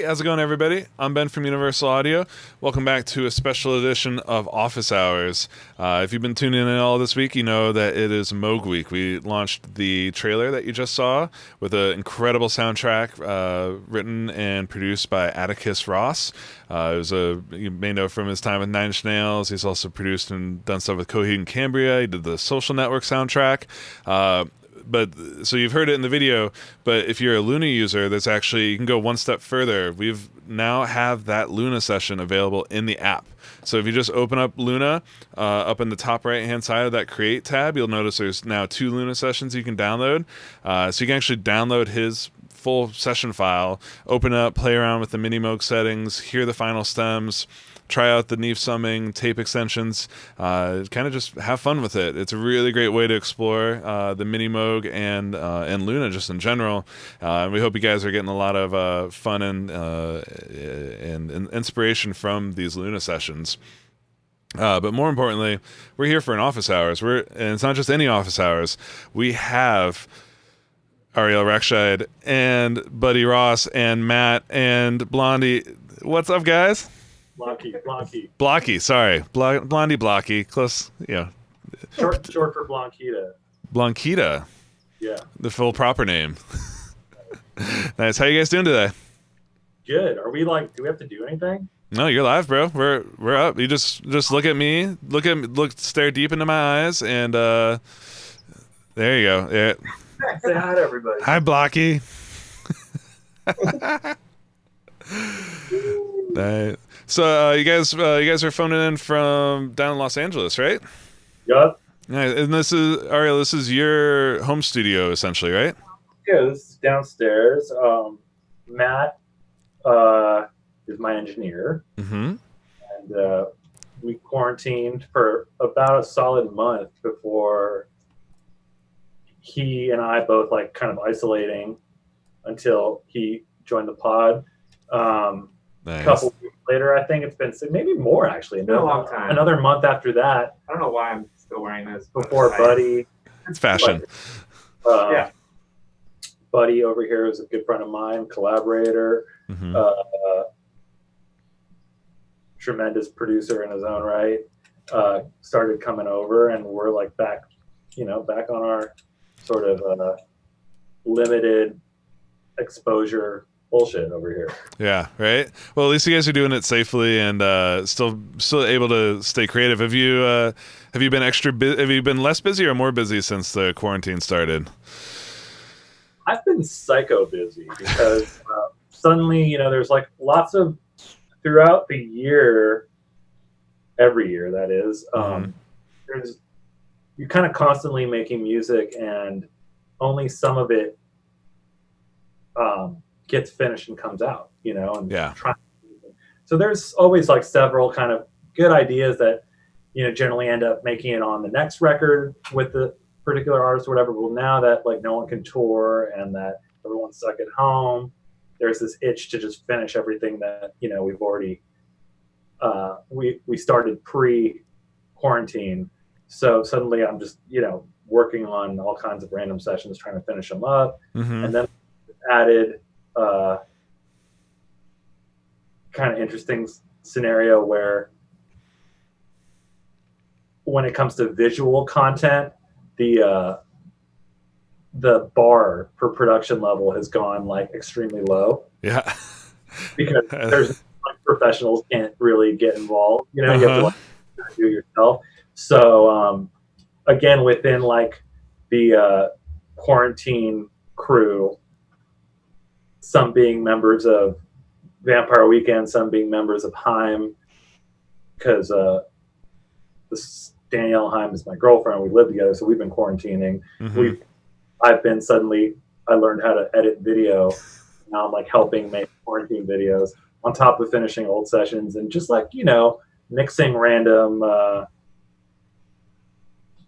how's it going, everybody? I'm Ben from Universal Audio. Welcome back to a special edition of Office Hours. If you've been tuning in all this week, you know that it is Moog Week. We launched the trailer that you just saw with an incredible soundtrack written and produced by Atticus Ross. You may know from his time with Nine Inch Nails. He's also produced and done stuff with Coheed and Cambria. He did the Social Network soundtrack. But so you've heard it in the video, but if you're a Luna user, that's actually, you can go one step further. We've now have that Luna session available in the app. So if you just open up Luna, up in the top right-hand side of that Create tab, you'll notice there's now 2 Luna sessions you can download. So you can actually download his full session file, open it up, play around with the Minimoog settings, hear the final stems, try out the Neve summing, tape extensions, kind of just have fun with it. It's a really great way to explore the Minimoog and Luna just in general. And we hope you guys are getting a lot of fun and inspiration from these Luna sessions. But more importantly, we're here for an office hours. And it's not just any office hours. We have Ariel Rechtshaid and Buddy Ross and Matt and Blondie. What's up, guys? Blocky, sorry. Blondie Blocky. Close, Short for Blanquita. Blanquita. Yeah. The full proper name. Nice. How you guys doing today? Good. Are we do we have to do anything? No, you're live, bro. We're up. You just look at me, stare deep into my eyes, and there you go. Yeah. Say hi to everybody. Hi, Blocky. Nice. So you guys are phoning in from down in Los Angeles, right? Yup. Nice. And this is Ariel. This is your home studio, essentially, right? Yeah, this is downstairs. Matt is my engineer, and we quarantined for about a solid month before he and I both kind of isolating until he joined the pod. Nice. A couple weeks later, I think it's been maybe more actually. It's been a long time. Another month after that. I don't know why I'm still wearing this. Before Buddy. It's fashion. Yeah. Buddy over here is a good friend of mine, collaborator, tremendous producer in his own right. Started coming over, and we're back on our sort of limited exposure bullshit over here. Yeah, right. Well, at least you guys are doing it safely and still able to stay creative. Have you been have you been less busy or more busy since the quarantine started? I've been psycho busy because suddenly, there's lots of throughout the year, every year that is, you're kind of constantly making music, and only some of it gets finished and comes out, and so there's always several kind of good ideas that generally end up making it on the next record with the particular artist or whatever. Well, now that no one can tour and that everyone's stuck at home, there's this itch to just finish everything that we've already we started pre-quarantine. So suddenly I'm just working on all kinds of random sessions, trying to finish them up, and then added kind of interesting scenario where when it comes to visual content, the bar for production level has gone extremely low. Yeah. Because there's professionals can't really get involved. You have to do it yourself. So again, within the quarantine crew, some being members of Vampire Weekend, some being members of Haim, because Danielle Haim is my girlfriend. We live together, so we've been quarantining. I learned how to edit video. Now I'm helping make quarantine videos on top of finishing old sessions and just mixing random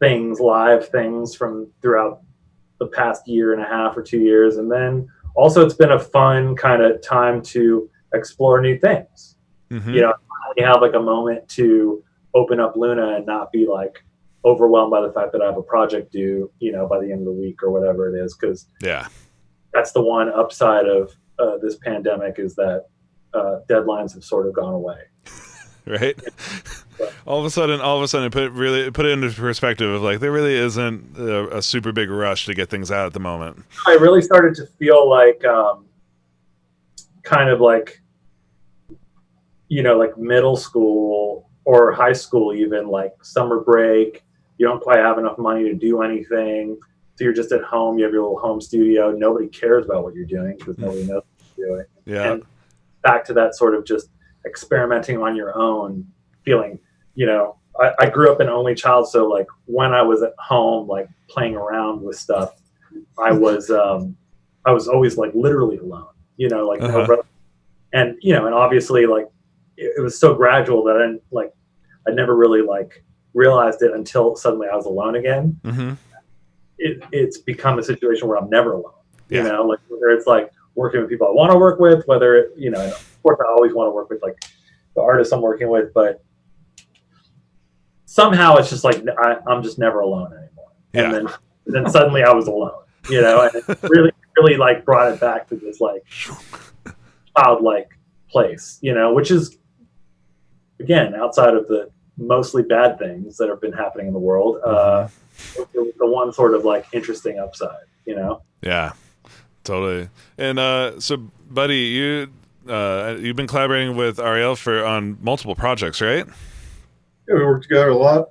live things from throughout the past year and a half or 2 years. And then also it's been a fun kind of time to explore new things. You have a moment to open up Luna and not be overwhelmed by the fact that I have a project due, by the end of the week or whatever it is. Because that's the one upside of this pandemic, is that deadlines have sort of gone away. Right. All of a sudden, put it into perspective of like there really isn't a super big rush to get things out at the moment. I really started to feel like kind of like, like middle school or high school, even like summer break. You don't quite have enough money to do anything, so you're just at home. You have your little home studio. Nobody cares about what you're doing because nobody knows what you're doing. Yeah. And back to that sort of just experimenting on your own feeling. I grew up an only child, so like when I was at home, like playing around with stuff, I was always like literally alone. Like no brother. And and obviously like it was so gradual that I never really like realized it until suddenly I was alone again. Mm-hmm. It's become a situation where I'm never alone. Yeah. Like whether it's like working with people I want to work with, whether and of course I always want to work with like the artists I'm working with, but somehow it's just like I'm just never alone anymore. Yeah. And then suddenly I was alone. And it really like brought it back to this like childlike place, which is again outside of the mostly bad things that have been happening in the world. It was the one sort of like interesting upside, Yeah, totally. And so, buddy, you've been collaborating with Ariel on multiple projects, right? Yeah, we work together a lot.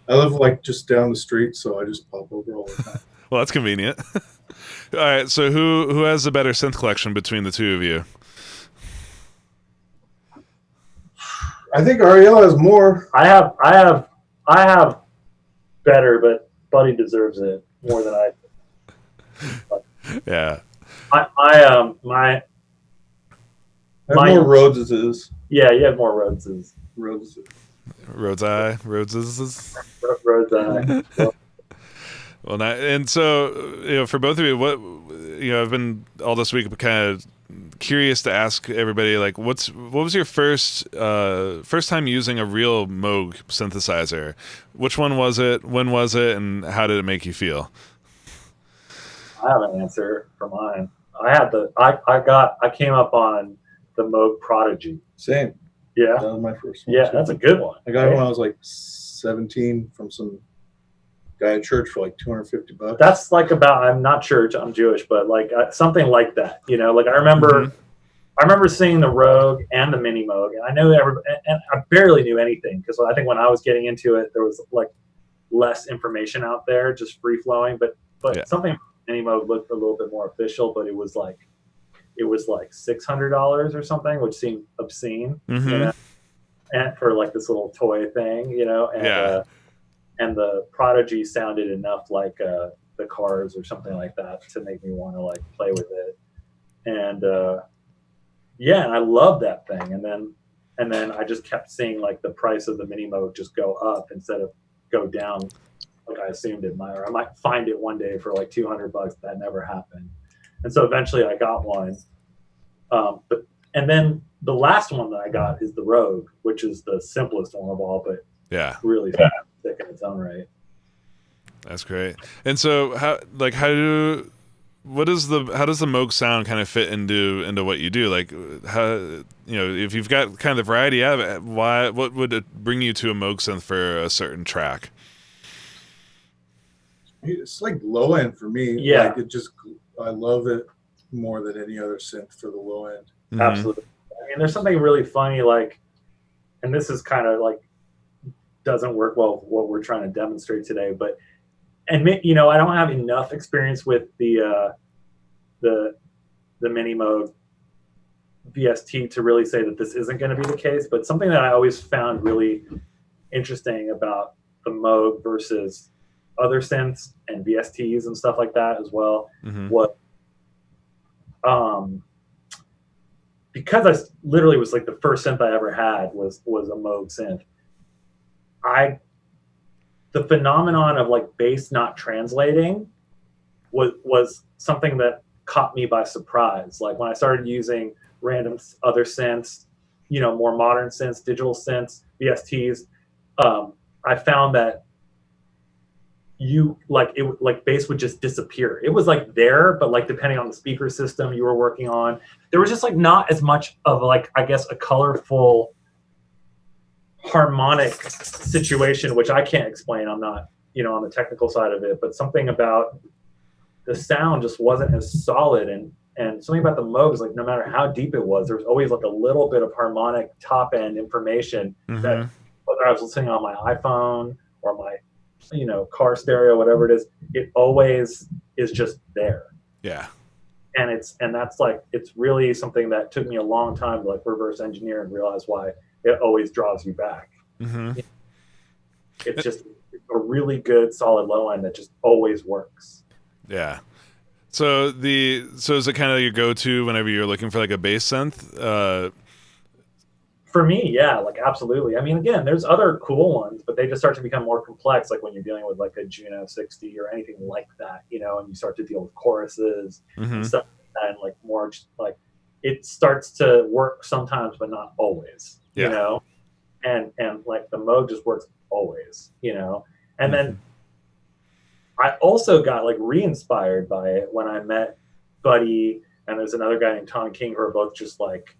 I live like just down the street, so I just pop over all the time. Well, that's convenient. All right, so who has the better synth collection between the two of you? I think Ariel has more. I have better, but Buddy deserves it more than I. Yeah. I have more Rhodeses. Yeah, you have more Rhodeses. Rhodes Eye. Well, and so for both of you, what I've been all this week kind of curious to ask everybody like, what was your first time using a real Moog synthesizer? Which one was it? When was it? And how did it make you feel? I have an answer for mine. I came up on the Moog Prodigy. Same. Yeah. That was my first one. Yeah, too. that's a good one. I got it when I was like 17 from some guy at church for like $250. That's like I'm not church, I'm Jewish, but like something like that. Like I remember seeing the Rogue and the Minimoog, and I know and I barely knew anything because I think when I was getting into it, there was like less information out there, just free flowing. But yeah. Something Minimoog looked a little bit more official, but it was like $600 or something, which seemed obscene. Mm-hmm. And for like this little toy thing, and the Prodigy sounded enough like the Cars or something like that to make me want to like play with it. And I loved that thing. And then I just kept seeing like the price of the Minimoog just go up instead of go down like I assumed it might. Or I might find it one day for like $200. That never happened. And so eventually I got one. And then the last one that I got is the Rogue, which is the simplest one of all, but really thick in its own right. That's great. And so how does the Moog sound kind of fit into what you do? Like how, if you've got kind of the variety of it, what would it bring you to a Moog synth for a certain track? It's like low end for me. Yeah. Like I love it more than any other synth for the low end. Mm-hmm. Absolutely. I mean, there's something really funny, like, and this is kind of like doesn't work well with what we're trying to demonstrate today, but I don't have enough experience with the Minimoog VST to really say that this isn't going to be the case. But something that I always found really interesting about the Moog versus other synths and VSTs and stuff like that as well, what because I literally was like the first synth I ever had was a Moog synth. The phenomenon of like bass not translating was something that caught me by surprise. Like when I started using random other synths, more modern synths, digital synths, VSTs, I found that you like bass would just disappear. It was like there, but like depending on the speaker system you were working on, there was just like not as much of like, I guess, a colorful harmonic situation, which I can't explain. I'm not, on the technical side of it, but something about the sound just wasn't as solid. And something about the Moog is like, no matter how deep it was, there was always like a little bit of harmonic top end information that whether I was listening on my iPhone or my, car stereo, whatever it is, it always is just there. Yeah. And that's like, it's really something that took me a long time to like reverse engineer and realize why it always draws you back. It's just a really good solid low end that just always works. Yeah. So is it kind of your go-to whenever you're looking for like a bass synth? For me, yeah, like absolutely. I mean, again, there's other cool ones, but they just start to become more complex, like when you're dealing with like a Juno 60 or anything like that, and you start to deal with choruses and stuff like that, and like more just like it starts to work sometimes, but not always, and like the Moog just works always, and then I also got like re-inspired by it when I met Buddy and there's another guy named Tom King, who are both just like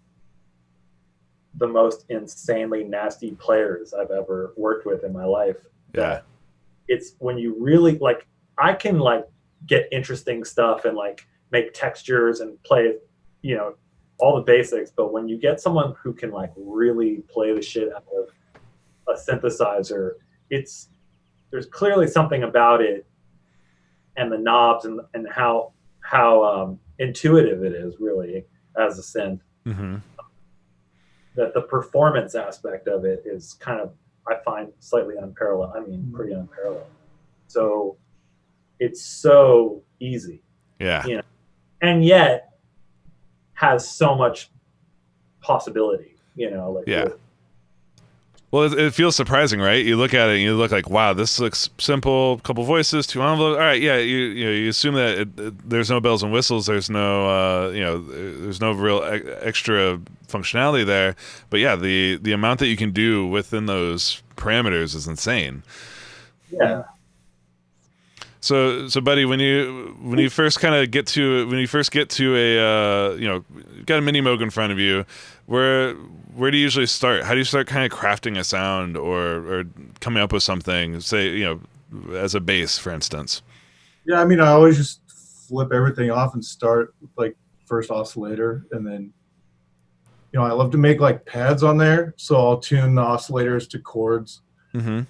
the most insanely nasty players I've ever worked with in my life. Yeah. It's when you really like, I can like get interesting stuff and like make textures and play, all the basics. But when you get someone who can like really play the shit out of a synthesizer, there's clearly something about it and the knobs and how intuitive it is really as a synth. That the performance aspect of it is kind of, I find, slightly unparalleled. I mean, pretty unparalleled. So it's so easy. Yeah. And yet has so much possibility, like. Yeah. Well, it feels surprising, right? You look at it and you look like, wow, this looks simple. Couple voices, 2 envelopes. All right, yeah. You assume that there's no bells and whistles. There's no there's no real extra functionality there. But yeah, the amount that you can do within those parameters is insane. Yeah. So buddy, when you first kind of get to a you've got a Minimoog in front of you, where do you usually start? How do you start kind of crafting a sound or coming up with something, say, as a bass, for instance? Yeah, I mean, I always just flip everything off and start with like first oscillator, and then I love to make like pads on there, so I'll tune the oscillators to chords. Yeah,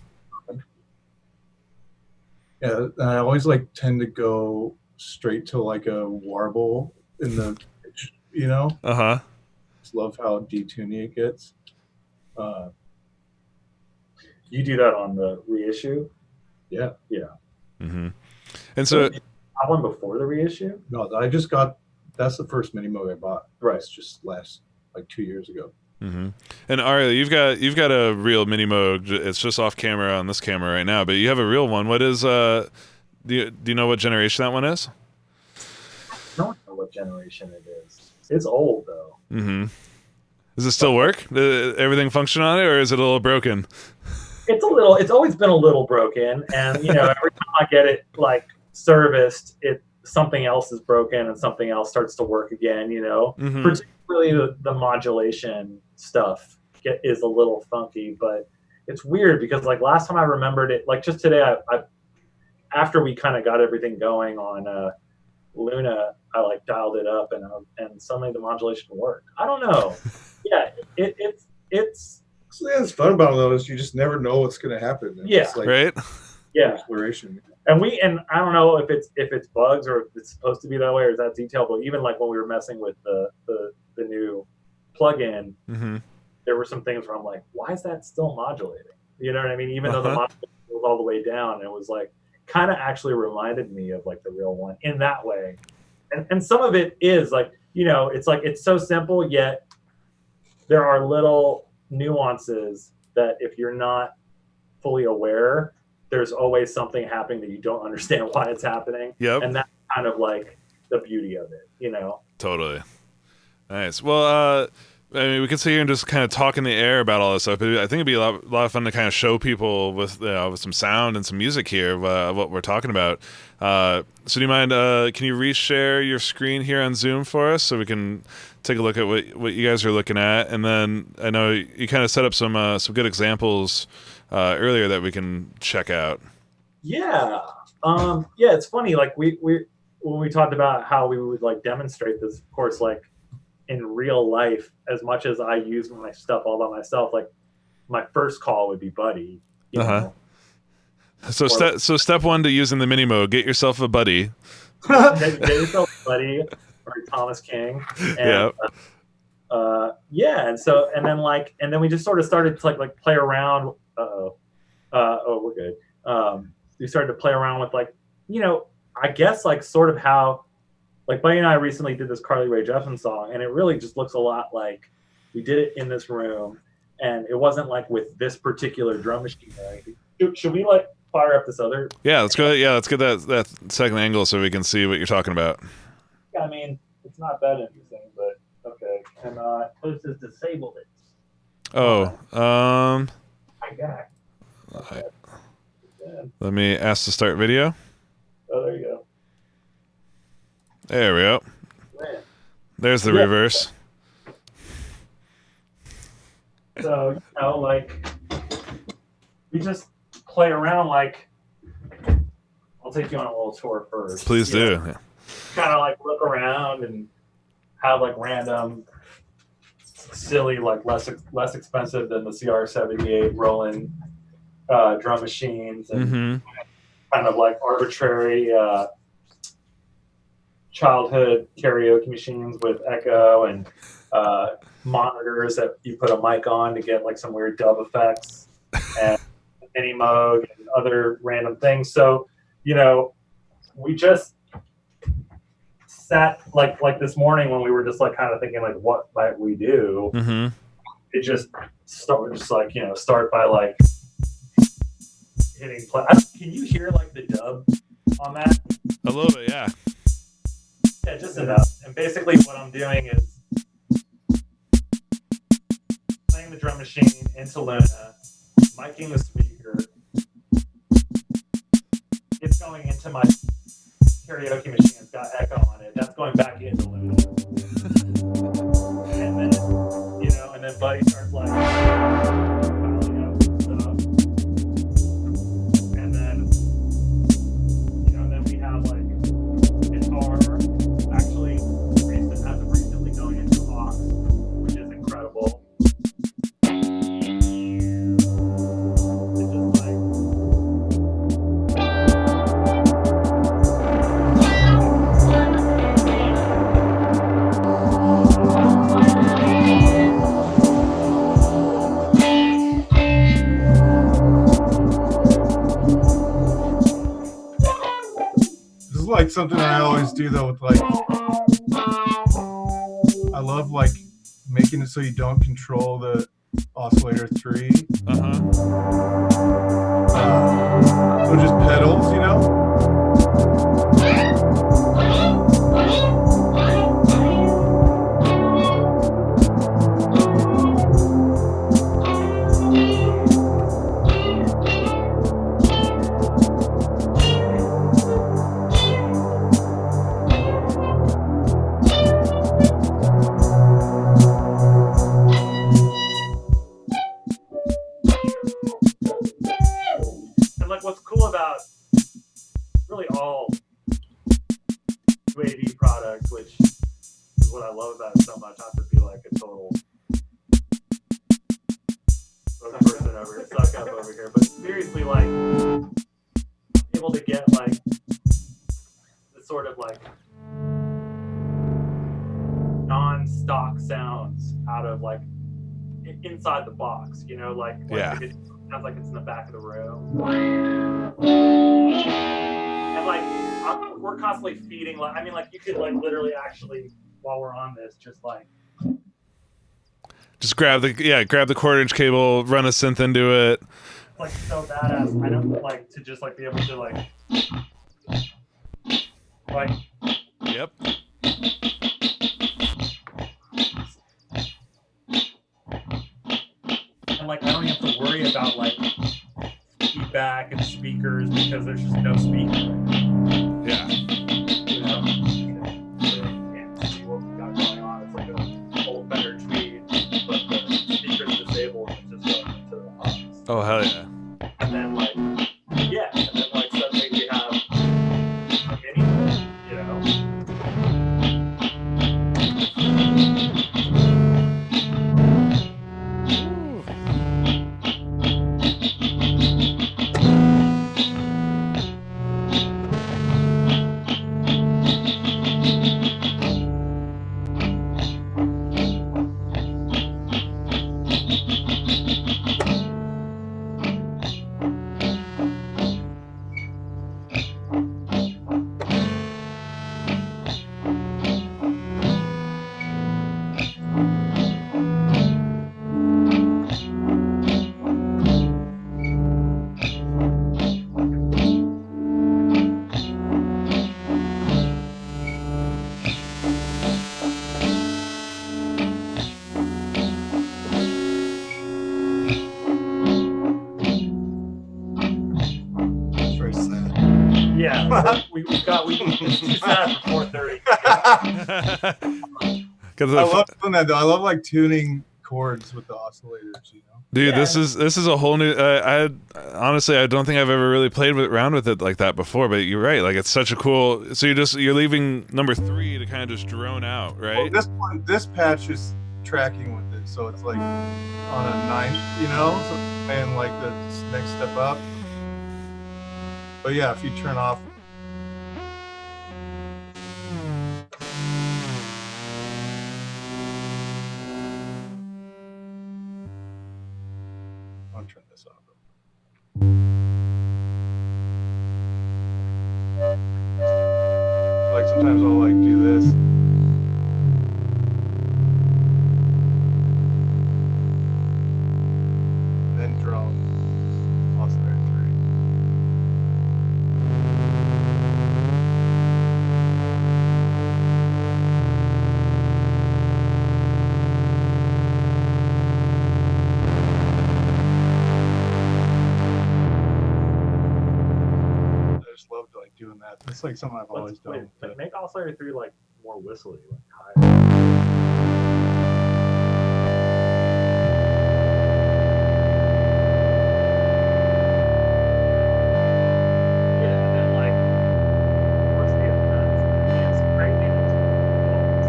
and I always like tend to go straight to like a warble in the pitch, Just love how detuning it gets. You do that on the reissue? Yeah. And so did you have one before the reissue? No, that's the first Minimoog I bought. Right. It's just like 2 years ago. And Ariel, you've got a real Minimoog. It's just off camera on this camera right now, but you have a real one. What is do you know what generation that one is? I don't know what generation it is. It's old though. Does it still work? Everything function on it, or is it a little broken? It's always been a little broken, and every time I get it like serviced, something else is broken and something else starts to work again. Particularly the modulation stuff is a little funky, but it's weird because like last time I remembered it, like just today, I after we kind of got everything going on Luna, I like dialed it up and suddenly the modulation worked. I don't know. Yeah, it's What's fun about it though is you just never know what's going to happen. It's like, right? Yeah, exploration. And I don't know if it's bugs or if it's supposed to be that way or is that detail, but even like when we were messing with the new plugin, there were some things where I'm like, why is that still modulating? You know what I mean? Even though the modulation was all the way down, it was like kind of actually reminded me of like the real one in that way. And some of it is like, it's like it's so simple, yet there are little nuances that if you're not fully aware, there's always something happening that you don't understand why it's happening. Yep. And that's kind of like the beauty of it, Totally. Nice. Well, I mean, we could sit here and just kind of talk in the air about all this stuff. But I think it'd be a lot of fun to kind of show people with some sound and some music here what we're talking about. So do you mind? Can you reshare your screen here on Zoom for us so we can take a look at what you guys are looking at? And then I know you kind of set up some good examples earlier that we can check out. Yeah. Yeah. It's funny. Like we when we talked about how we would like demonstrate this, of course, like in real life, as much as I use my stuff all by myself, like my first call would be Buddy. You know? So step one to using the Minimoog, get yourself a buddy. Get yourself a Buddy or Thomas King. And, yeah. And then we just sort of started to like play around. We're good. We started to play around with like, I guess like sort of how, like Buddy and I recently did this Carly Rae Jepsen song, and it really just looks a lot like we did it in this room, and it wasn't like with this particular drum machine or anything. Should we like fire up this other? Yeah, let's go. Yeah, let's get that second angle so we can see what you're talking about. I mean, it's not that interesting, but okay. And Who's just disabled it? Oh, I got. let me ask to start video. Oh, there you go. There we go. Man. There's the reverse. So, like, we just play around, like, I'll take you on a little tour first. Please do. Yeah. Kind of, like, look around and have, like, random, silly, like, less expensive than the CR78 Roland drum machines and kind of, like, arbitrary childhood karaoke machines with echo and monitors that you put a mic on to get like some weird dub effects and Minimoog and other random things. So, we just sat like this morning when we were just like kind of thinking like what might we do. It just start by like hitting play. Can you hear like the dub on that? A little bit, yeah. Yeah, just enough. And basically what I'm doing is playing the drum machine into Luna, miking the speaker. It's going into my karaoke machine. It's got echo on it. That's going back into Luna. And then, and then Buddy starts like piling up stuff. And then, and then we have like guitar. Actually, as of recently going into aux, which is incredible. It's just like This is like something I always do though with like, I love like making it so you don't control the oscillator 3. So just pedals, and like what's cool about really all UAD products, which is what I love about it so much, not to be like a total person over suck up over here, but seriously, like able to get like this sort of like non-stock sounds out of like inside the box, like it sounds like it's in the back of the room, and like we're constantly feeding. Like you could like literally actually while we're on this, just grab the 1/4-inch cable, run a synth into it. Like so badass. I don't like to just like be able to like. Yep. worry about like feedback and speakers because there's just no speaker. Yeah. So you can't see what we got going on. It's like a old better tweet, but the speaker's disabled and it's just going to the office. Oh hell yeah. And then like suddenly we have a mini, you know. Yeah, it's too sad for 4:30. I love doing that though. I love like tuning chords with the oscillators, you know. Dude, Yeah. this is a whole new. Honestly, I don't think I've ever really played around with it like that before. But you're right, like it's such a cool. So you're leaving number 3 to kind of just drone out, right? Well, this patch is tracking with it, so it's like on a 9th, you know, so it's playing like the next step up. But yeah, if you turn off. I'll turn this off. Like sometimes I'll like do this. Then drone. Oscillator 3. I just love like doing that. It's like something I've always done. Like make Oscillator 3 like more whistly, like higher. Yeah, and then like what's the it's crazy. It's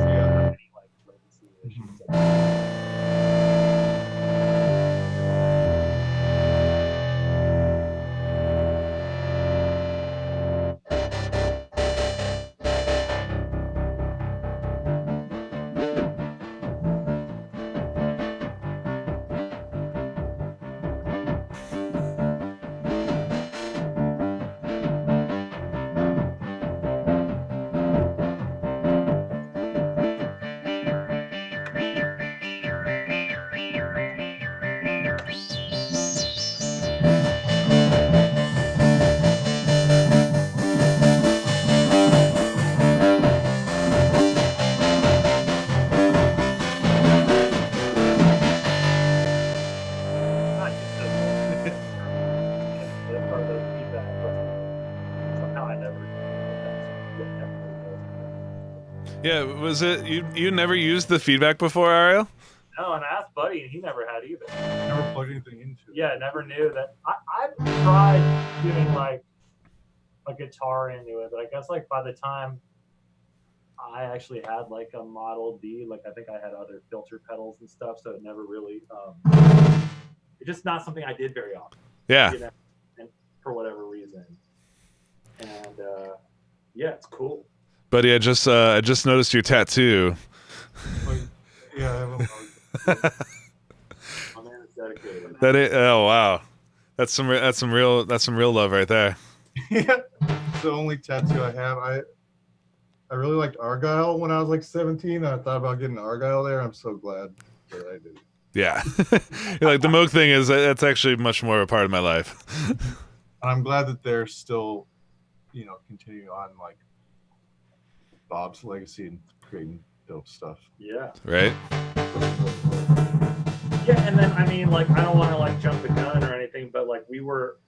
Yeah. not any like latency issues. Not used to it. Part of the feedback, but somehow I never. Yeah, was it you never used the feedback before, Ariel? No, and I asked Buddy, and he never had either. Never plugged anything into it. Yeah, never knew that. I've tried doing like a guitar into it, but I guess like by the time I actually had like a Model D, like I think I had other filter pedals and stuff, so it never really. It's just not something I did very often. Yeah. You know, and for whatever reason. And yeah, it's cool. Buddy, I just noticed your tattoo. Like, yeah, I have a My man is dedicated. Oh wow, that's some real love right there. Yeah, it's the only tattoo I have. I really liked Argyle when I was like 17. I thought about getting Argyle there. I'm so glad that I did. Yeah, like the Moog thing is that's actually much more a part of my life. I'm glad that they're still, continuing on like Bob's legacy and creating dope stuff. Yeah. Right. Yeah, and then I mean, like, I don't want to like jump the gun or anything, but like we were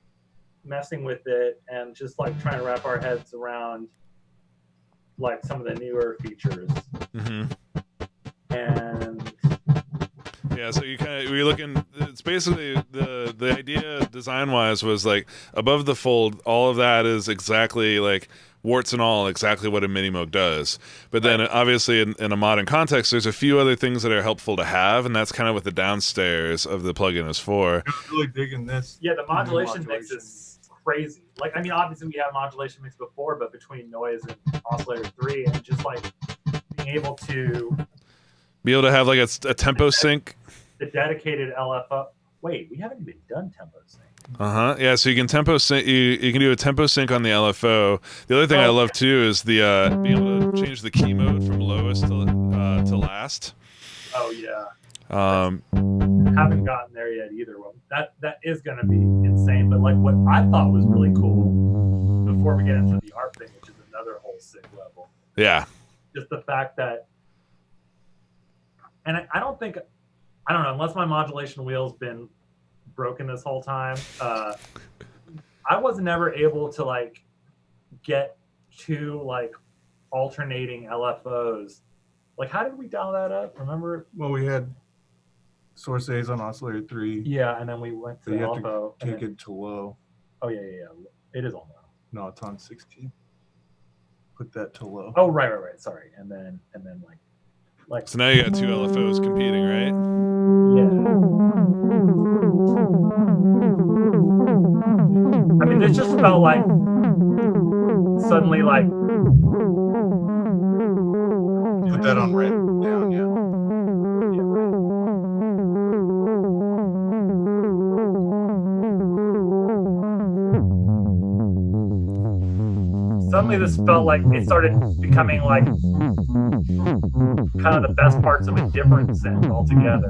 messing with it and just like trying to wrap our heads around like some of the newer features. And yeah, so we're looking. It's basically the idea design wise was like above the fold. All of that is exactly like warts and all exactly what a Minimoog does. But then obviously in a modern context, there's a few other things that are helpful to have, and that's kind of what the downstairs of the plugin is for. I'm really digging this. yeah, the modulation mix is crazy. Like, I mean, obviously we have modulation mix before, but between noise and oscillator 3, and just like being able to have like a tempo sync. The dedicated LFO. Wait, we haven't even done tempo sync. Yeah, so you can tempo sync. You can do a tempo sync on the LFO. The other thing I love too is the being able to change the key mode from lowest to last. Oh yeah. Haven't gotten there yet either. Well, that is going to be insane. But like what I thought was really cool before we get into the ARP thing, which is another whole sick level. Yeah. Just the fact that, and I don't know, unless my modulation wheel's been broken this whole time, I was never able to like get two like alternating LFOs. Like, how did we dial that up? Remember? Well, we had source A's on oscillator 3. Yeah, and then we went to So you have LFO. to take it to low. Oh yeah. It is on low. No, it's on 16. Put that to low. Oh right. Sorry. And then like. So now you got two LFOs competing, right? Yeah. I mean, this just felt like suddenly like. Put that on red down, yeah. Suddenly this felt like it started becoming like kind of the best parts of a different synth altogether.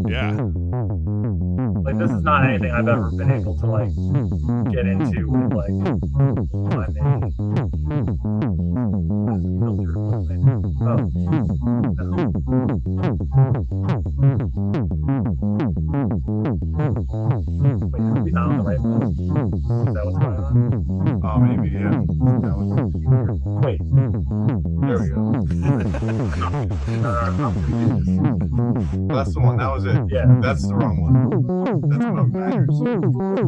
Yeah. Like, this is not anything I've ever been able to like get into with like my MIDI. Wait, are we not on the right one? Is that what's going on? Oh, maybe, yeah. Wait. There we go. That's the one. That was it. Yeah. That's the wrong one. That's Moog Matters.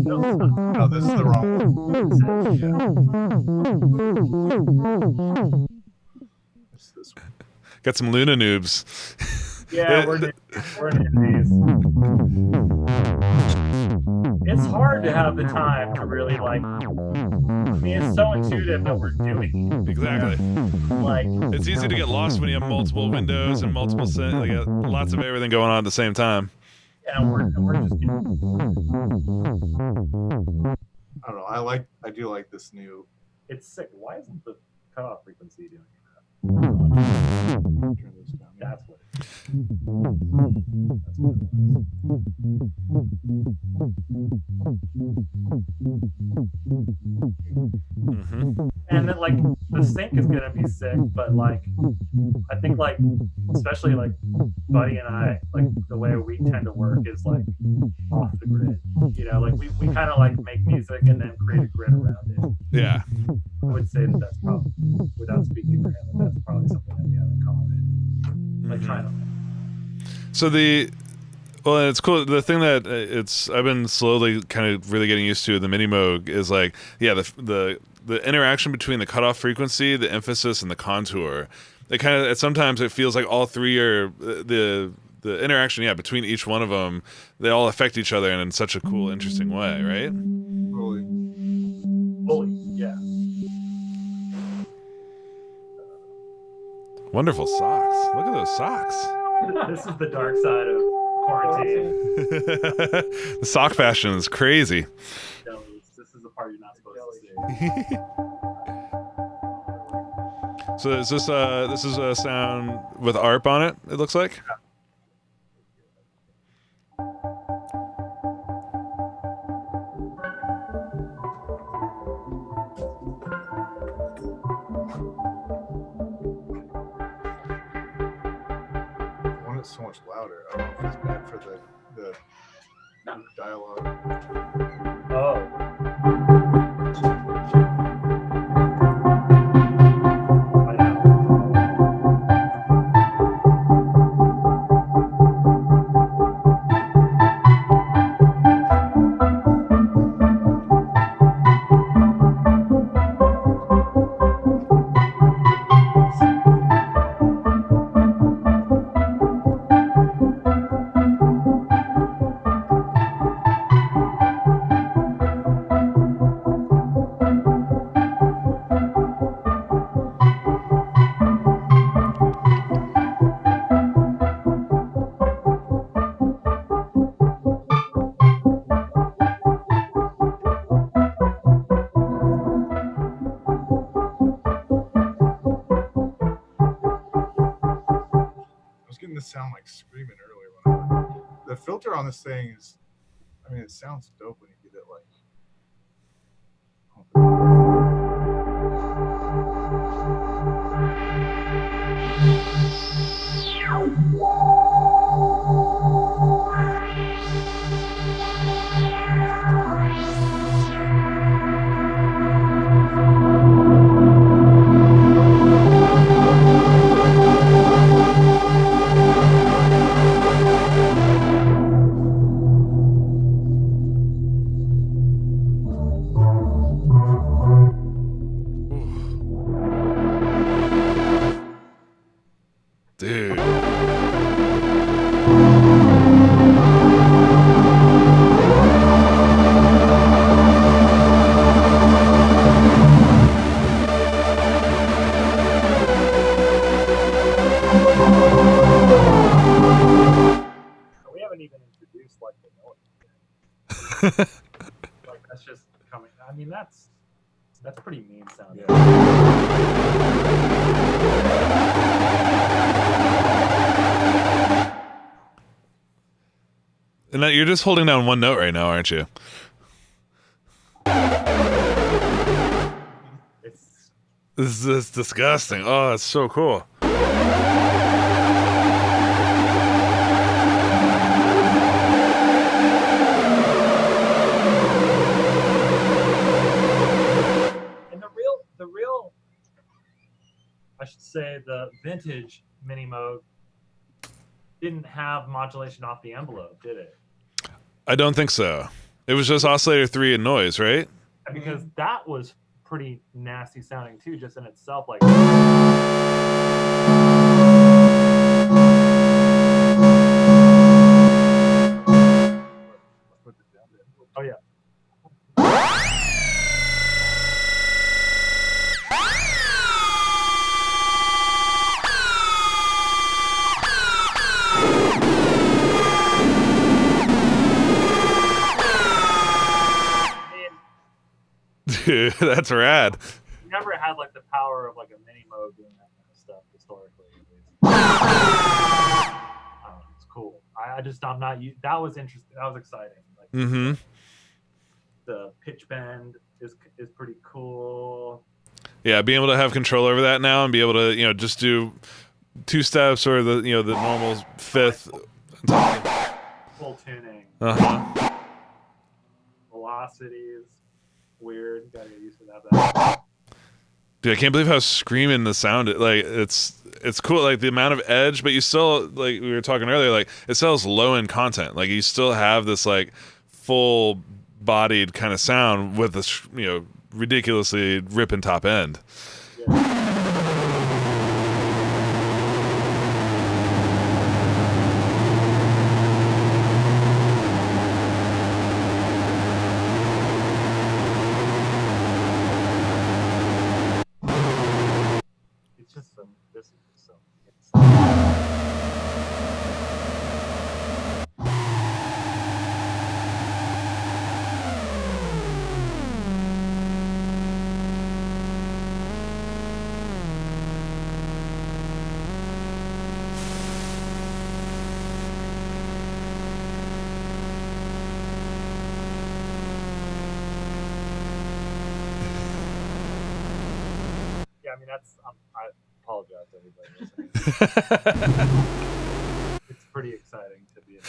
No, this is the wrong one. It's this one. Got some Luna noobs. Yeah, we're in these. It's hard to have the time to really like. I mean, it's so intuitive that we're doing it. Exactly. Like, it's easy to get lost when you have multiple windows and multiple like lots of everything going on at the same time. And we're just getting. I don't know. I do like this new. It's sick. Why isn't the cutoff frequency doing that? Turn this down. That's what it is. And then like the sync is gonna be sick, but like I think like especially like Buddy and I, like the way we tend to work is like off the grid. You know, like we kind of like make music and then create a grid around it. Yeah. I would say that's probably, without speaking for him, that's probably something that we have in common. Like trying to. So it's cool. The thing that I've been slowly kind of really getting used to the Minimoog is like, yeah, the interaction between the cutoff frequency, the emphasis, and the contour. It kind of sometimes it feels like all three are the interaction, yeah, between each one of them. They all affect each other in such a cool, interesting way, right? Fully, yeah. Wonderful socks. Look at those socks. This is the dark side of quarantine. The sock fashion is crazy. This is the part you're not supposed to see. So is this is a sound with ARP on it? It looks like. So much louder. I don't know if it's bad for the the dialogue. Oh. I know. I was getting this sound like screaming earlier when the filter on this thing is, I mean, it sounds dope when you get it like. Dude. We haven't even introduced like the noise. Like that's just coming. I mean, that's pretty mean sounding. And that you're just holding down one note right now, aren't you? This is disgusting. Oh, it's so cool. And the real, I should say, the vintage Minimoog didn't have modulation off the envelope, did it? I don't think so. It was just oscillator 3 and noise, right? Because that was pretty nasty sounding too, just in itself. Like, oh yeah. Dude, that's rad. You never had like the power of like a Minimoog doing that kind of stuff historically. It's cool. I'm not. That was interesting. That was exciting. Like, the pitch bend is pretty cool. Yeah, being able to have control over that now and be able to, just do 2 steps or the normal fifth. Full tuning. Uh-huh. Velocities. Weird. Gotta get used to that. Dude, I can't believe how screaming the sound. Like it's cool. Like the amount of edge, but you still, like we were talking earlier, like it still has low end content. Like you still have this like full bodied kind of sound with this ridiculously ripping top end. Yeah. This is so. Yeah, I mean that's. I apologize to everybody listening. It's pretty exciting to be in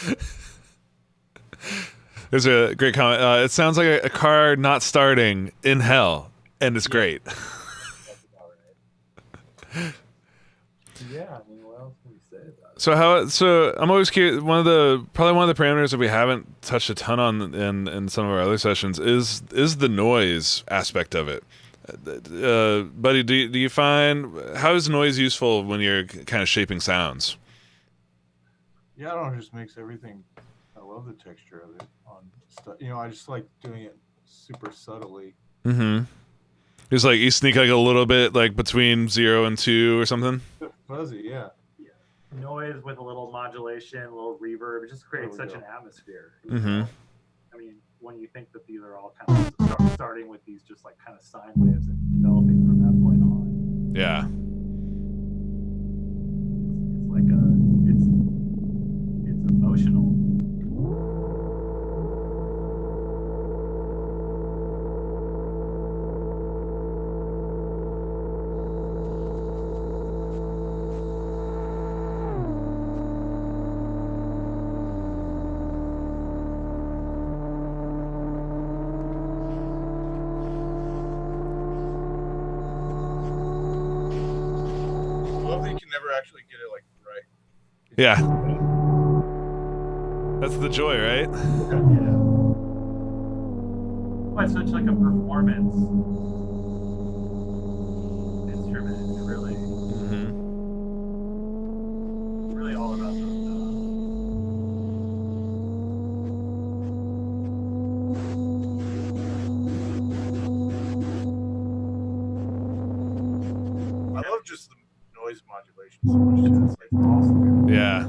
There's a great comment. It sounds like a car not starting in hell, and it's great. That's about right. Yeah, I mean, what else can we say about it? So I'm always curious. Probably one of the parameters that we haven't touched a ton on in some of our other sessions is the noise aspect of it. Buddy, do you find, how is noise useful when you're kind of shaping sounds? Yeah, I don't know, it just makes everything. I love the texture of it on stuff. I just like doing it super subtly. Mm-hmm. Just like you sneak like a little bit like between 0 and 2 or something. Fuzzy, yeah. Noise with a little modulation, a little reverb. It just creates such an atmosphere. Mm-hmm. I mean, when you think that these are all kind of starting with these just like kind of sine waves and developing from that point on. Yeah. It's like it's emotional. Never actually get it like right. Yeah. That's the joy, right? Yeah. Well, it's such like a performance instrument. It's really, really all about those notes. I love just the noise modulation so much. It's like awesome. Yeah.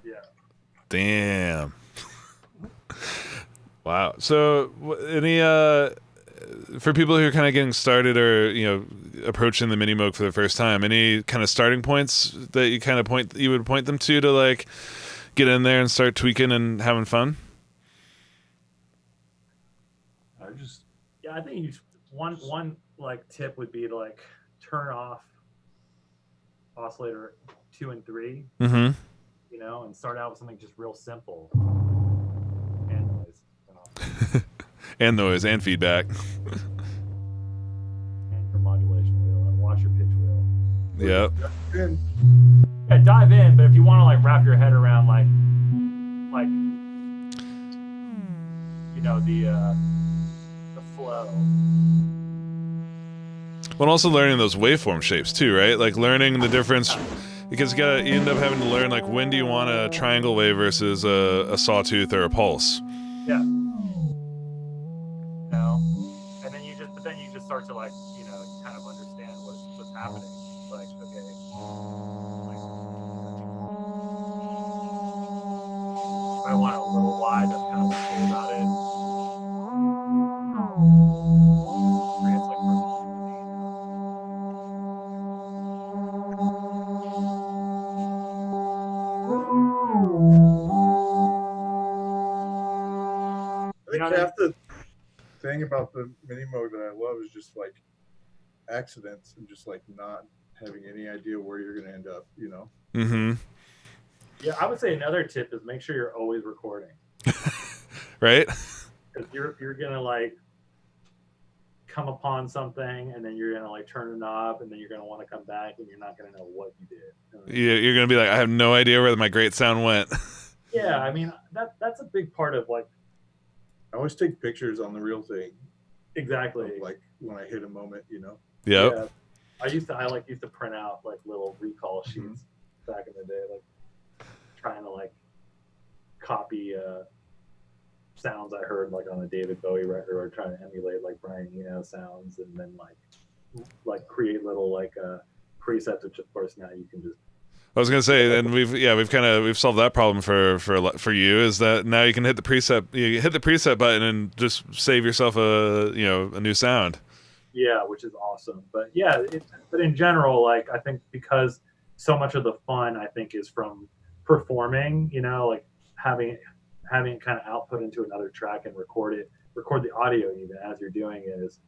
Yeah. Damn. Wow. So, any for people who are kind of getting started or approaching the Minimoog for the first time, any kind of starting points that you would point them to like get in there and start tweaking and having fun? I think one like tip would be to like turn off oscillator 2 and 3. Mm-hmm. And start out with something just real simple. And noise. And noise and feedback. And your modulation wheel and watch your pitch wheel. Yep. Yeah, dive in, but if you want to like wrap your head around like the flow. Well, also learning those waveform shapes too, right? Like learning the difference, because you end up having to learn like when do you want a triangle wave versus a sawtooth or a pulse. Yeah. And then you just start to like kind of understand what's happening. Like, okay, I want a little wide. That's kind of what's cool about it. It's like I think half the thing about the Minimoog that I love is just like accidents and just like not having any idea where you're going to end up, Mm-hmm. Yeah, I would say another tip is make sure you're always recording. Right? Because you're gonna like come upon something and then you're gonna like turn a knob and then you're gonna want to come back and you're not gonna know what you did. You're gonna be like, I have no idea where my great sound went. Yeah, I mean that's a big part of like. I always take pictures on the real thing. Exactly. Like when I hit a moment, Yep. Yeah. I used to print out like little recall sheets back in the day, like trying to like copy sounds I heard like on a David Bowie record, or trying to emulate like Brian Eno sounds, and then like create little like presets, which of course now you can just. I was gonna say, and we've solved that problem for you, is that now you can hit the preset button and just save yourself a new sound. Yeah, which is awesome. But yeah, but in general, like I think because so much of the fun I think is from performing, like having having it kind of output into another track and record the audio even as you're doing it is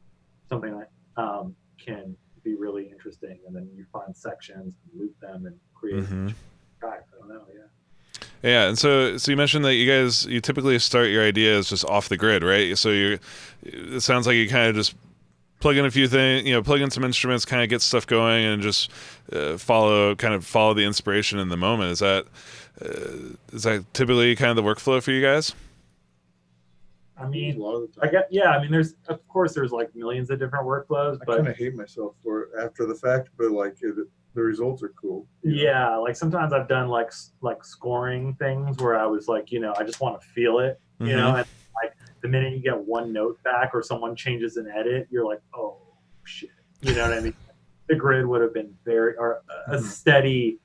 something that can be really interesting. And then you find sections, and loop them, and create Mm-hmm. tracks. I don't know, yeah. Yeah, and so you mentioned that you typically start your ideas just off the grid, right? So it sounds like you kind of just plug in a few things, plug in some instruments, kind of get stuff going, and just follow the inspiration in the moment. Is that typically kind of the workflow for you guys? I mean, a lot of the I time. get, yeah. I mean, there's like millions of different workflows, I but kind of hate myself for it after the fact, but like the results are cool. yeah, like sometimes I've done like scoring things where I was like, I just want to feel it, Mhm. and like the minute you get one note back or someone changes an edit, you're like, oh shit, you know what I mean? The grid would have been a steady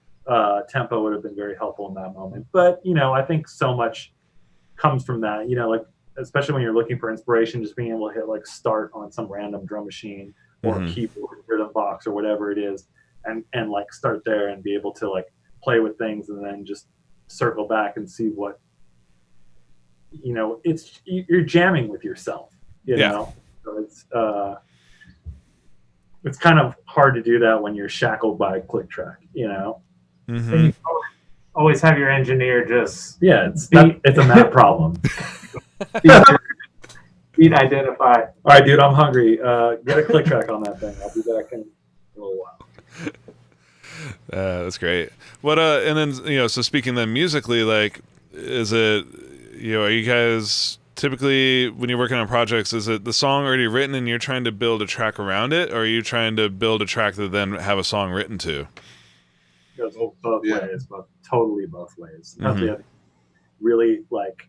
tempo would have been very helpful in that moment. But I think so much comes from that, like especially when you're looking for inspiration, just being able to hit like start on some random drum machine or Mhm. keyboard rhythm box or whatever it is, and like start there and be able to like play with things and then just circle back and see what it's you're jamming with yourself, so it's kind of hard to do that when you're shackled by a click track, Mm-hmm. And you always have your engineer just yeah, it's a map problem. beat identify. All right, dude, I'm hungry. Get a click track on that thing. I'll be back in a little while. That's great. What and then so speaking then musically, like, is it are you guys typically when you're working on projects, is it the song already written and you're trying to build a track around it, or are you trying to build a track that then have a song written to? It goes both ways, totally both ways. Sometimes we Mhm. have really like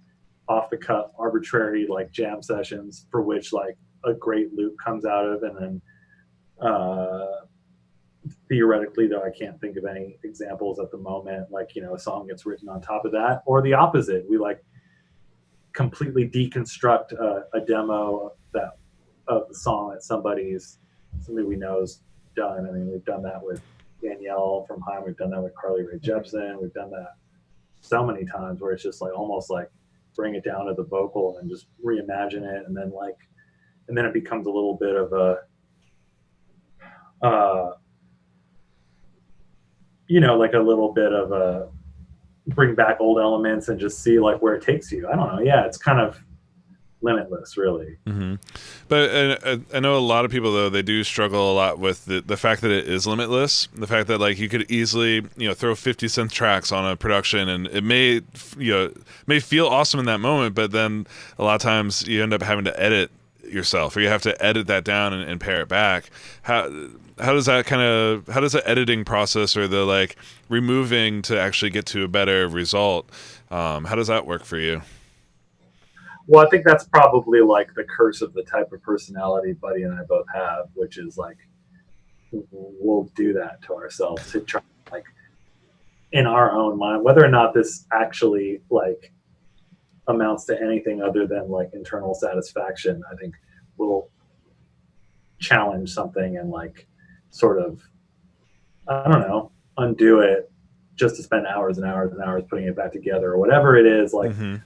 off the cuff, arbitrary like jam sessions for which like a great loop comes out of, and then theoretically, though I can't think of any examples at the moment, like a song gets written on top of that, or the opposite. We like completely deconstruct a demo of the song that somebody we know's done. I mean, we've done that with Danielle from Haim. We've done that with Carly Rae Jepsen. We've done that so many times where it's just like almost like bring it down to the vocal and just reimagine it, and then it becomes a little bit of a like a little bit of a bring back old elements and just see like where it takes you. I don't know. Yeah, it's kind of limitless, really. Mm-hmm. But I know a lot of people, though, they do struggle a lot with the fact that it is limitless. The fact that like you could easily throw 50 synth tracks on a production and it may feel awesome in that moment, but then a lot of times you end up having to edit yourself, or you have to edit that down and pare it back. How does the editing process or the like removing to actually get to a better result, how does that work for you? Well, I think that's probably like the curse of the type of personality Buddy and I both have, which is like we'll do that to ourselves to try like in our own mind, whether or not this actually like amounts to anything other than like internal satisfaction. I think we'll challenge something and like sort of, I don't know, undo it just to spend hours and hours and hours putting it back together or whatever it is. Like, Mm-hmm.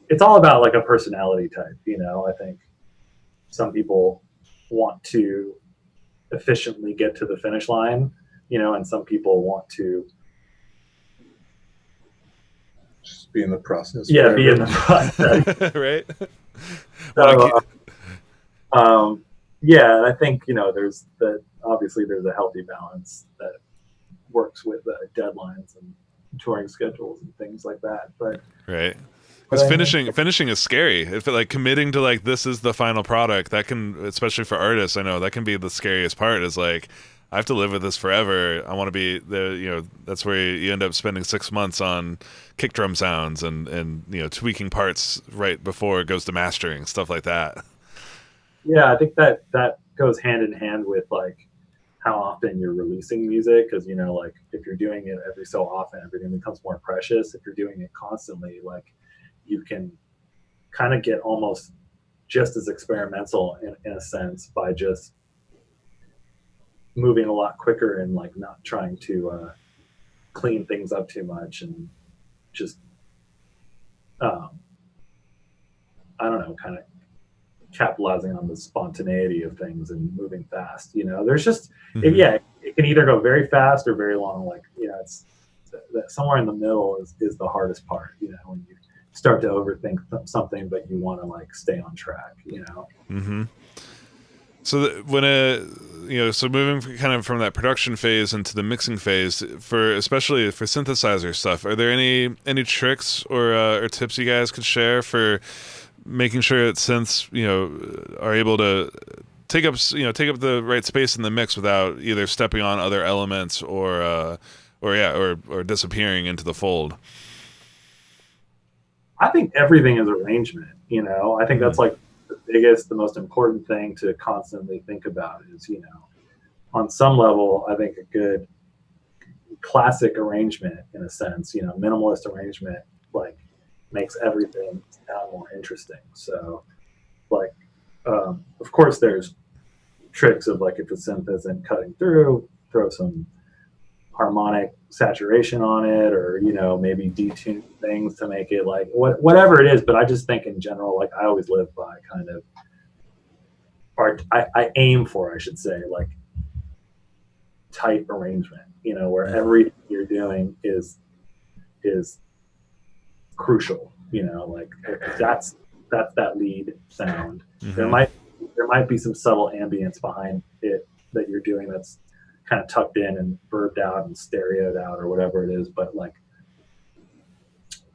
It's all about like a personality type, I think some people want to efficiently get to the finish line, and some people want to Just be in the process. be in the process. Right. So, yeah, and I think there's obviously there's a healthy balance that works with deadlines and touring schedules and things like that. But right, because finishing is scary. If like committing to like this is the final product, that can, especially for artists, I know that can be the scariest part. Is like I have to live with this forever. I want to be there. That's where you end up spending 6 months on kick drum sounds and tweaking parts right before it goes to mastering, stuff like that. Yeah, I think that goes hand in hand with like how often you're releasing music, because like if you're doing it every so often, everything becomes more precious. If you're doing it constantly, like you can kind of get almost just as experimental in a sense by just moving a lot quicker and like not trying to clean things up too much and just I don't know, kind of capitalizing on the spontaneity of things and moving fast. There's just it can either go very fast or very long. Like it's somewhere in the middle is the hardest part. When you start to overthink something, but you want to like stay on track. Mm-hmm. So so moving kind of from that production phase into the mixing phase, especially for synthesizer stuff, are there any tricks or tips you guys could share for making sure that synths are able to take up the right space in the mix without either stepping on other elements or disappearing into the fold? I think everything is arrangement. I think that's like the biggest, the most important thing to constantly think about is, on some level, I think a good classic arrangement in a sense, minimalist arrangement, like makes everything sound more interesting. So like, of course there's tricks of like, if the synth isn't cutting through, throw some harmonic saturation on it, or maybe detune things to make it like whatever it is. But I just think in general, like I always live by kind of, or I aim for, I should say, like tight arrangement, where everything you're doing is crucial. Like that's that lead sound. Mm-hmm. There might be some subtle ambience behind it that you're doing that's kind of tucked in and verbed out and stereoed out or whatever it is. But like,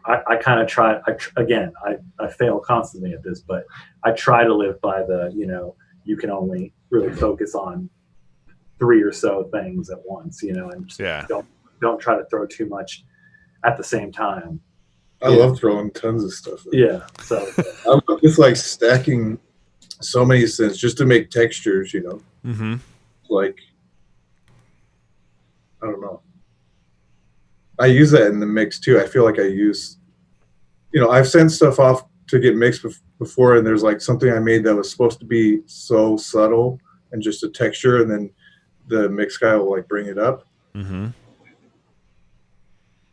I kind of try, I fail constantly at this, but I try to live by the, you can only really focus on 3 or so things at once, and just don't try to throw too much at the same time. I love throwing tons of stuff in. Yeah. So I'm just like stacking so many synths just to make textures, Mm-hmm. Like, I don't know. I use that in the mix too. I feel like I use, I've sent stuff off to get mixed before, and there's like something I made that was supposed to be so subtle and just a texture, and then the mix guy will like bring it up. Mm-hmm.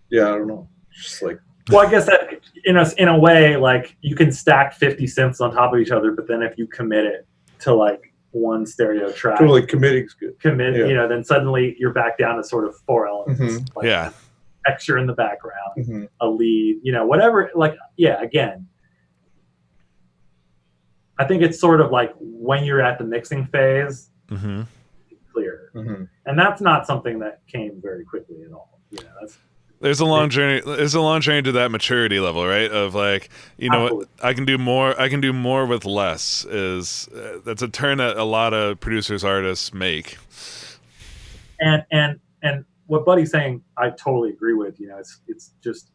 Yeah, I don't know. Just like, well, I guess that in a way, like you can stack 50 synths on top of each other, but then if you commit it to like one stereo track, totally committing's good. Then suddenly you're back down to sort of 4 elements. Mm-hmm. Like texture in the background, a lead, whatever. Like, again, I think it's sort of like when you're at the mixing phase, it's clear, and that's not something that came very quickly at all. There's a long journey. There's a long journey to that maturity level, right? Of like, what I can do more. I can do more with less. That's a turn that a lot of producers, artists make. And what Buddy's saying, I totally agree with. It's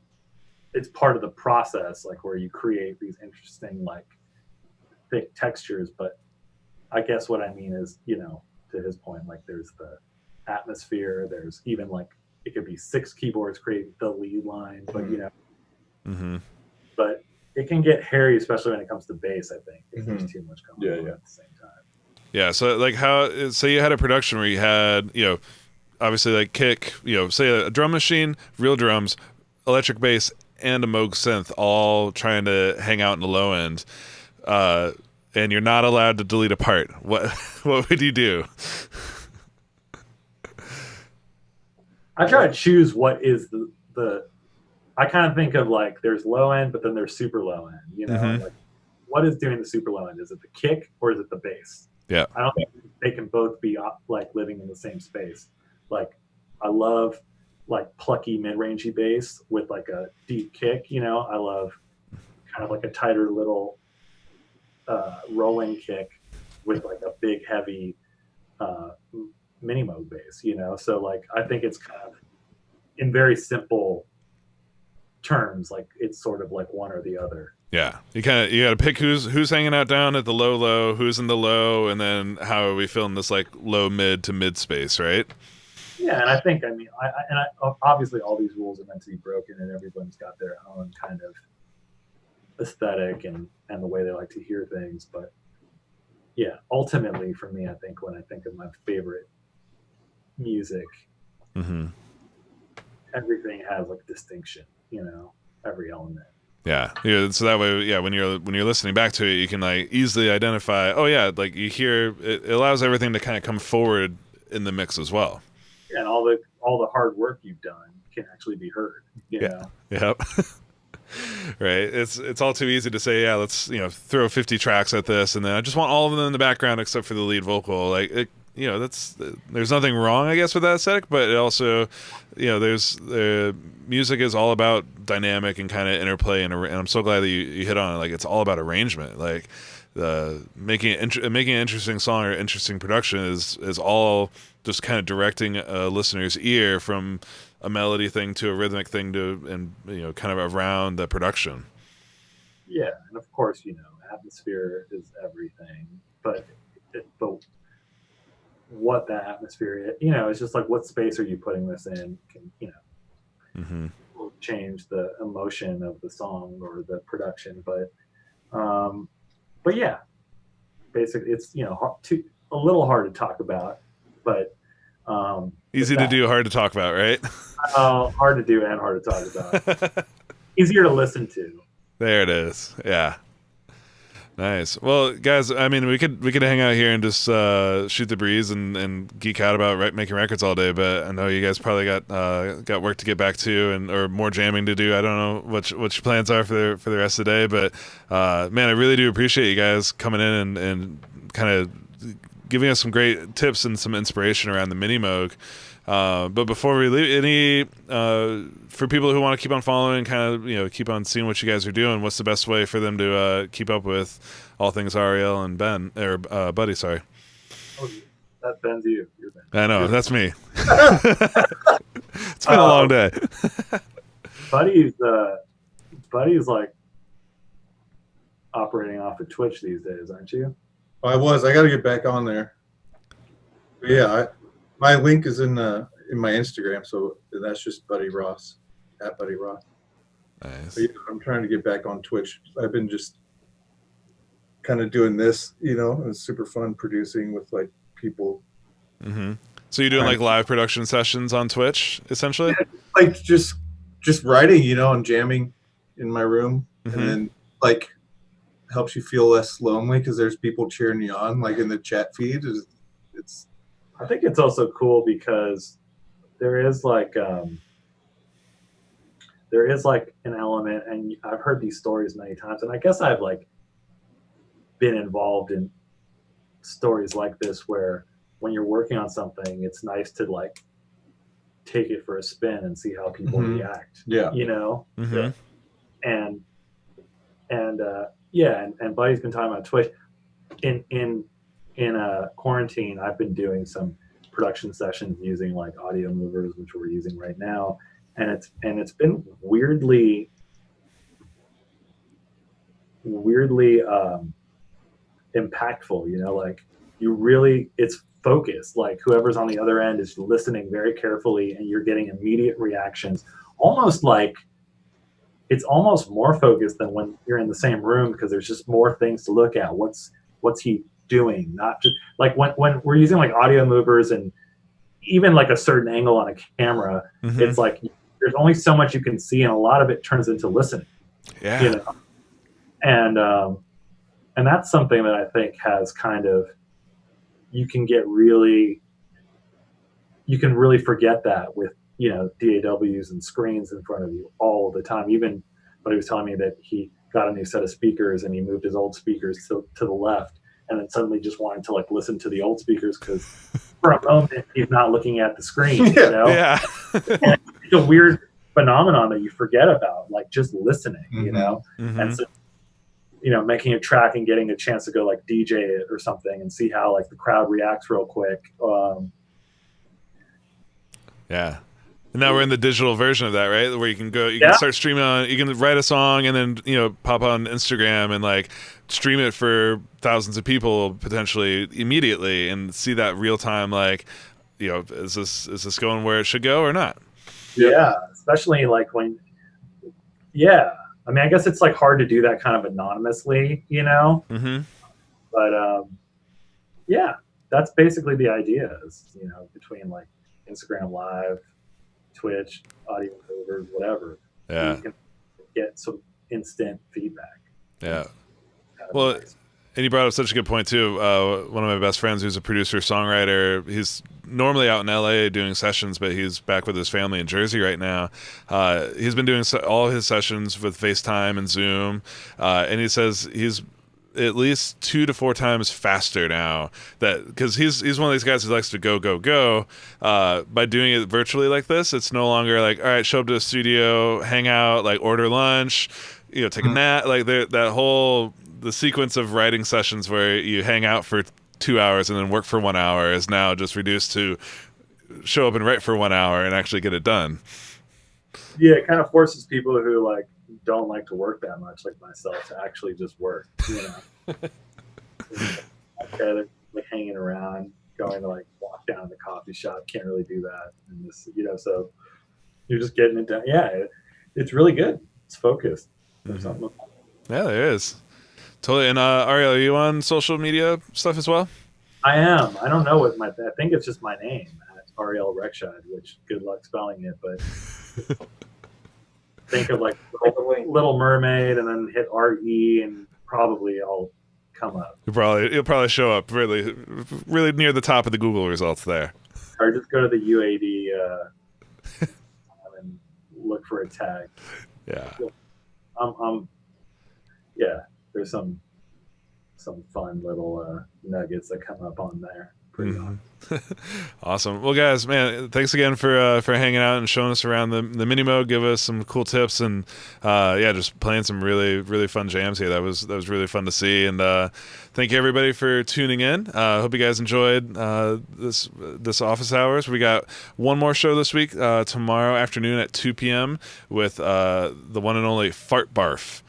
part of the process, like where you create these interesting, like thick textures. But I guess what I mean is, to his point, like there's the atmosphere. There's even like, it could be 6 keyboards create the lead line, but but it can get hairy, especially when it comes to bass. I think if there's too much going on at the same time. Yeah. So like say you had a production where you had obviously like kick, say a drum machine, real drums, electric bass, and a Moog synth, all trying to hang out in the low end, and you're not allowed to delete a part. What would you do? I try to choose what is the I kind of think of like there's low end, but then there's super low end, like what is doing the super low end? Is it the kick or is it the bass? Yeah. I don't think they can both be like living in the same space. Like I love like plucky mid-rangey bass with like a deep kick, I love kind of like a tighter little rolling kick with like a big heavy Minimoog bass, so like I think it's kind of in very simple terms, like it's sort of like one or the other. Yeah, you got to pick who's hanging out down at the low, who's in the low, and then how are we filling this like low mid to mid space, right? Yeah, and I think I obviously all these rules are meant to be broken, and everyone's got their own kind aesthetic and the way they like to hear things. But yeah, ultimately for me, I think when I think of my favorite music, everything has like distinction, every element. Yeah. So that way, when you're listening back to it, you can like easily identify. Oh yeah, like you hear it allows everything to kind of come forward in the mix as well. And all the hard work you've done can actually be heard. You know? Yep. Right. It's all too easy to say, yeah, let's throw 50 tracks at this, and then I just want all of them in the background except for the lead vocal. Like there's nothing wrong, I guess, with that aesthetic, but it also, there's music is all about dynamic and kind of interplay, and I'm so glad that you hit on it. Like it's all about arrangement. Like making an interesting song or interesting production is all just kind of directing a listener's ear from a melody thing to a rhythmic thing and kind of around the production. Yeah, and of course, atmosphere is everything, but what that atmosphere is, it's just like what space are you putting this in can will change the emotion of the song or the production, but yeah, basically it's a little hard to talk about, but easy to do, hard to talk about, right? Hard to do and hard to talk about. Easier to listen to. There it is. Yeah. Nice. Well, guys, I mean, we could hang out here and just shoot the breeze and geek out about making records all day, but I know you guys probably got work to get back to or more jamming to do. I don't know what your plans are for the rest of the day, but man, I really do appreciate you guys coming in and kind of giving us some great tips and some inspiration around the Minimoog. But before we leave, for people who want to keep on following, kind of keep on seeing what you guys are doing, what's the best way for them to keep up with all things Ariel and Ben or Buddy? Sorry, that Ben's you. You're Ben. I know that's me. It's been a long day. Buddy's like operating off of Twitch these days, aren't you? I got to get back on there. But yeah, my link is in my Instagram, so that's just Buddy Ross, at Buddy Ross. Nice. But yeah, I'm trying to get back on Twitch. I've been just kind of doing this, it's super fun producing with like people. Mm-hmm. So you're doing like live production sessions on Twitch, essentially? Yeah, like just writing, and jamming in my room, and then like helps you feel less lonely because there's people cheering you on, like in the chat feed. It's I think it's also cool because there is like an element, and I've heard these stories many times, and I guess I've like been involved in stories like this where when you're working on something, it's nice to like take it for a spin and see how people react. Yeah. And Buddy's been talking about Twitch. In quarantine, I've been doing some production sessions using like audio movers, which we're using right now, and it's been weirdly impactful. Like it's focused. Like whoever's on the other end is listening very carefully, and you're getting immediate reactions, almost like. It's almost more focused than when you're in the same room because there's just more things to look at. What's he doing? Not just like when we're using like audio movers and even like a certain angle on a camera, it's like there's only so much you can see, and a lot of it turns into listening. Yeah. And that's something that I think has kind of you can really forget that with DAWs and screens in front of you all the time. Even but he was telling me that he got a new set of speakers and he moved his old speakers to the left, and then suddenly just wanted to like listen to the old speakers because for a moment he's not looking at the screen. Yeah. It's a weird phenomenon that you forget about, like just listening, and so making a track and getting a chance to go like DJ it or something and see how like the crowd reacts real quick. Yeah. And now we're in the digital version of that, right? Where you can can start streaming you can write a song and then, pop on Instagram and like stream it for thousands of people potentially immediately and see that real time, like, is this going where it should go or not? Yeah. Especially like when, I mean, I guess it's like hard to do that kind of anonymously, you know. Mm-hmm. But yeah, that's basically the idea. Is between like Instagram Live, Twitch, audio overs, whatever. Yeah. You can get some instant feedback. Yeah. Kind of Well, nice. and you brought up such a good point too. One of my best friends, who's a producer songwriter, he's normally out in LA doing sessions, but he's back with his family in Jersey right now. He's been doing all his sessions with FaceTime and Zoom, and he says he's at least 2 to 4 times faster now, that because he's one of these guys who likes to go. By doing it virtually like this, it's no longer like, all right, show up to the studio, hang out, like order lunch, take a nap, like the sequence of writing sessions where you hang out for 2 hours and then work for 1 hour is now just reduced to show up and write for 1 hour and actually get it done. Yeah, it kind of forces people who like don't like to work that much, like myself, to actually just work. Okay, they're like hanging around, going to like walk down to the coffee shop. Can't really do that, and this, so you're just getting it done. Yeah, it's really good. It's focused. There's something. Yeah, there is. Totally. And Ariel, are you on social media stuff as well? I am. I don't know what I think it's just my name, Ariel Rechtshaid, which good luck spelling it, but think of like Little Mermaid and then hit RE and probably I'll come up. You'll probably show up really, really near the top of the Google results there. Or just go to the UAD and look for a tag. Yeah. Yeah, there's some fun little nuggets that come up on there. Pretty awesome. Awesome. Well, guys, man, thanks again for hanging out and showing us around the Minimoog. Give us some cool tips and just playing some really, really fun jams here. That was really fun to see. And thank you everybody for tuning in. Hope you guys enjoyed this office hours. We got one more show this week tomorrow afternoon at 2 p.m. with the one and only Fart Barf.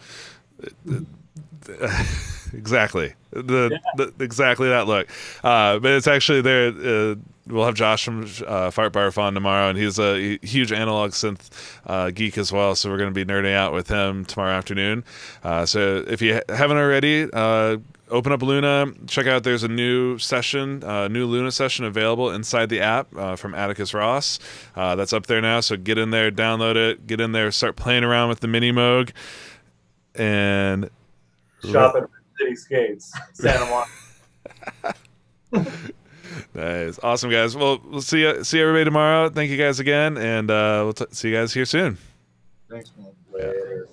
Exactly. Exactly that look. But it's actually there. We'll have Josh from Fart Barf on tomorrow, and he's a huge analog synth geek as well. So we're going to be nerding out with him tomorrow afternoon. So if you haven't already, open up Luna. Check out. There's a new Luna session available inside the app from Atticus Ross. That's up there now. So get in there, download it, get in there, start playing around with the Minimoog, and shop at City Skates, Santa Monica. Nice. Awesome, guys. Well, we'll see everybody tomorrow. Thank you guys again, and we'll see you guys here soon. Thanks, man. Later.